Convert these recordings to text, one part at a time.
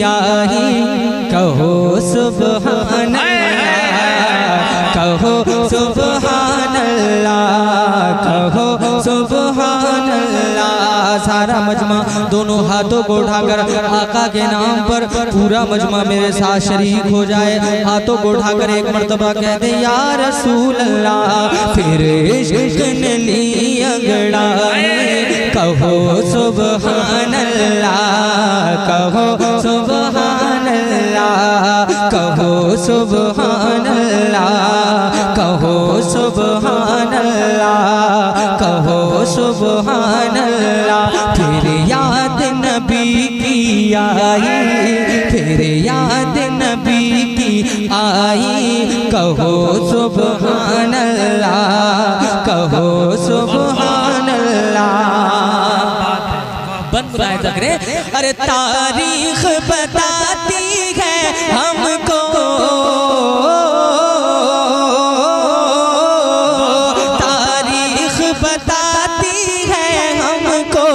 आई, कहो सुभान अल्लाह, कहो सुभान अल्लाह, कहो सुभान अल्लाह। सारा मजमा दोनों हाथों को उठाकर आका के नाम पर पूरा मजमा मेरे साथ शरीक हो जाए। हाथों को उठाकर एक मर्तबा कह दे या रसूल अल्लाह, फिर इश्क ने ली अंगड़ाई, कहो सुभान अल्लाह, कहो सुभान अल्लाह, कहो सुभान अल्लाह, कहो सुभान अल्लाह, कहो सुभान अल्लाह। फिर याद नबी की आई, फिर याद नबी की आई, कहो सुभान अल्लाह, कहो सुभान अल्लाह। बंद बुलाए तक रे। अरे तारीख बताती है हमको, तारीख बताती है हमको,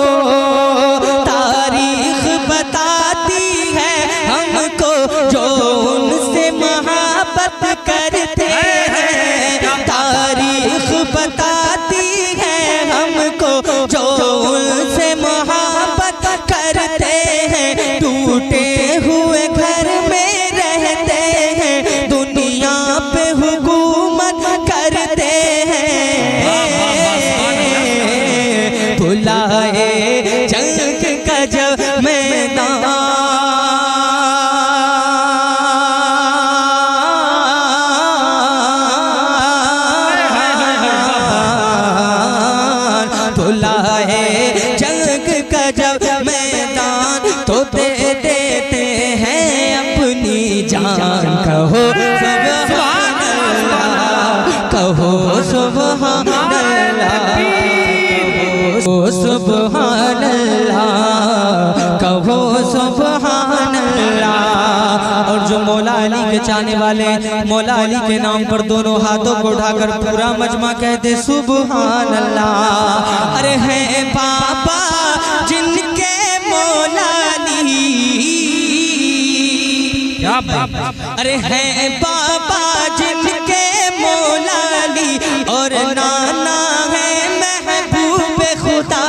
तारीख बताती है हमको, जो उनसे मोहब्बत करते हैं। तारीख बताती है हमको, जो उनसे मोहब्बत करते हैं। टूटे हुए घर में रहते हैं, दुनिया पे हुकूमत करते हैं। बुलाए जंग का जब मैदान, बुलाए जंग का जब मैदान, तो दे देते हैं अपनी जान। कहो सुभान अल्लाह, कहो सुभान अल्लाह, कहो सुभान अल्लाह, कहो सुभान अल्लाह। और जो मौला अली के चाहने वाले मौला अली के नाम पर दोनों हाथों को उठाकर पूरा मजमा कहते सुभान अल्लाह। अरे हैं पापा जिनके मौला अली, अरे हैं पापा जिनके मौला अली, और नाना है महबूब खुदा।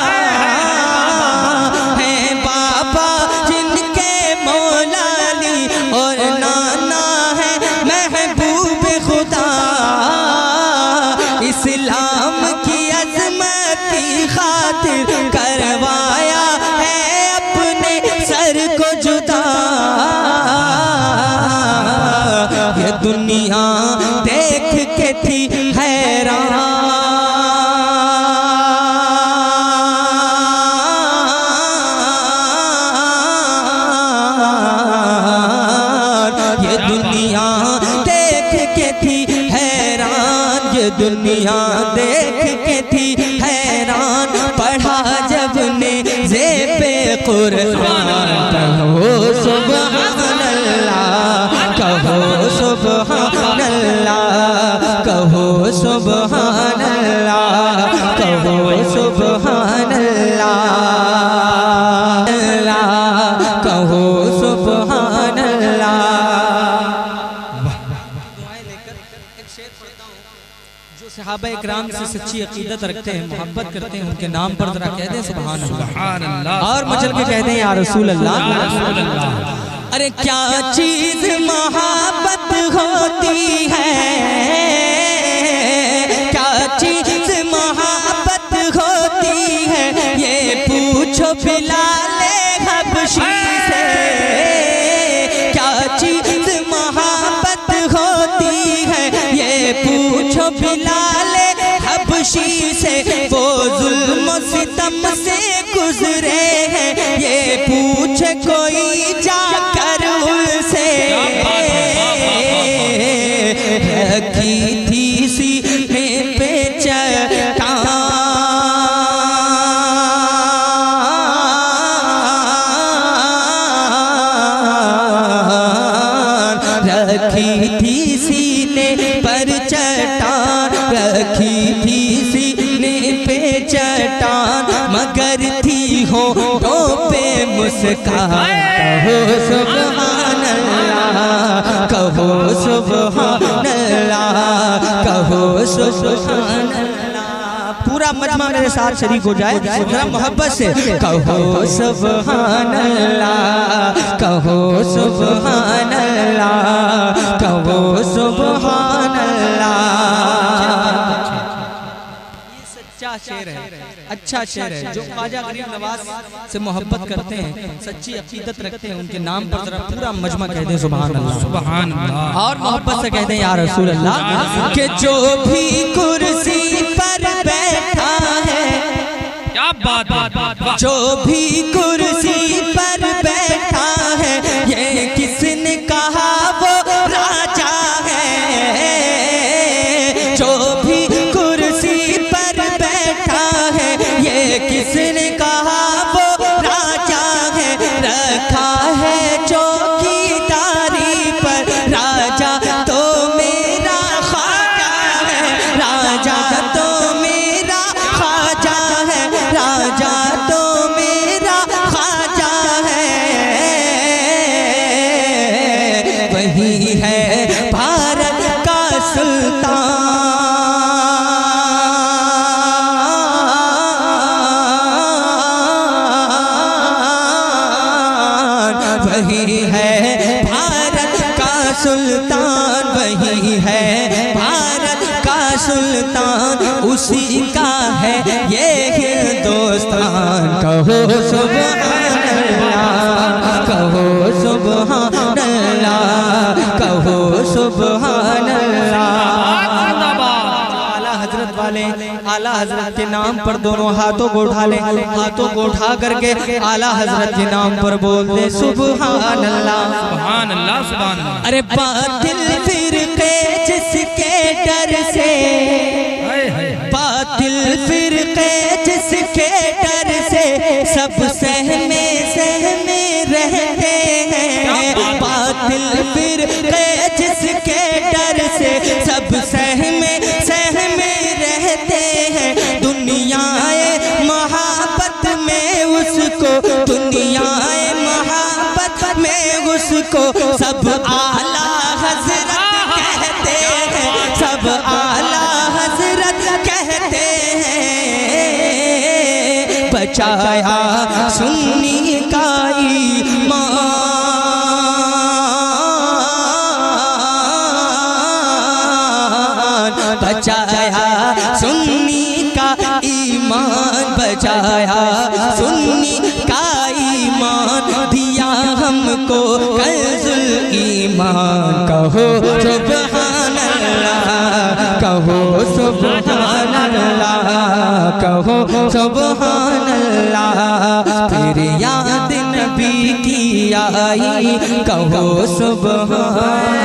हैं पापा जिनके मौला अली, और नाना है महबूब खुदा। इस्लाम की अज़मत की खातिर करवाया है अपने सर को जुदा। ये दुनिया देख के थी हैरान, ये दुनिया देख के थी हैरान, ये दुनिया देख के थी हैरान। पढ़ा जब ने ज़ेबे कुरान, कहो सुभान अल्लाह, कहो सुभान अल्लाह, कहो सुभान अल्लाह, कहो सुभान अल्लाह, कहो सुभान अल्लाह। जो सहाबा इकराम से सच्ची अकीदत रखते हैं, मोहब्बत करते हैं, उनके नाम पर जरा कह दें सुभान अल्लाह, और मचल के कह दें या रसूल अल्लाह। अरे क्या चीज मोहब्बत होती है, क्या चीज मोहब्बत होती है, ये पूछो बिलाले हबशी से। क्या चीज मोहब्बत होती है, ये पूछो बिलाले हबशी से। वो जुल्म सितम से गुजरे हैं, ये पूछे कोई जाकर उनसे। रखी थी सीने पे चट्टान, रखी थी सीने पर चट्टान, रखी थी सीने पे चट्टान, मगर थी होठों पे मुस्कान कहो सुभान अल्लाह, कहो सुभान अल्लाह, कहो सुभान अल्लाह। पूरा मजमा मेरे साथ शरीक हो जाए जरा मोहब्बत से, कहो सुभान अल्लाह, कहो सुभान अल्लाह, कहो सुभान अल्लाह। सच्चा शेर है, अच्छा शेर है। जो ख्वाजा गरीब नवाज से मोहब्बत करते हैं, सच्ची अकीदत रखते हैं, उनके नाम पर जरा पूरा मजमा कहते हैं सुभान अल्लाह, सुभान अल्लाह। और मोहब्बत से कहते हैं या रसूल अल्लाह कि जो भी कुर्सी पर बैठा है, क्या बात, जो भी कुर्सी पर बैठा है, ये किसने कहा वो राजा है। जो भी कुर्सी पर बैठा है, ये किसने कहा वो राजा है। रखा है चौकीदारी पर राजा तो मेरा ख्वाजा है, राजा तो मेरा ख्वाजा है, राजा तो मेरा ख्वाजा है। वही है भारत का सुल्तान, वही है भारत का सुल्तान, वही है भारत का सुल्तान, उसी का है ये हिंदुस्तान। कहो सुभान अल्लाह, कहो सुभान अल्लाह, कहो सुभान अल्लाह। आला हजरत वाले आला हजरत के नाम पर दोनों हाथों को उठा ले, हाथों को उठा करके आला हजरत के नाम पर बोल दे सुभान अल्लाह, सुभान अल्लाह, सुभान अल्लाह। अरे बातिल फिरके जिसके डर से, बातिल फिरके जिसके डर से सब सहमे सहमे रहते हैं। बातिल फिरके जिसके डर से सब सहमे सहमे रहते हैं। दुनियाए मोहब्बत में उसको, दुनियाए मोहब्बत में उसको सब आला हजरत कहते हैं, सब आला हजरत कहते हैं। बचाया सुन्नी का ईमान, बचाया सुन्नी का ईमान, बचाया सुन्नी का ईमान, दिया हमको कंजुल ईमान। कहो सुभान अल्लाह, कहो सुभान अल्लाह, कहो सुभान अल्लाह। फिर याद नबी की आई, कहो सुभान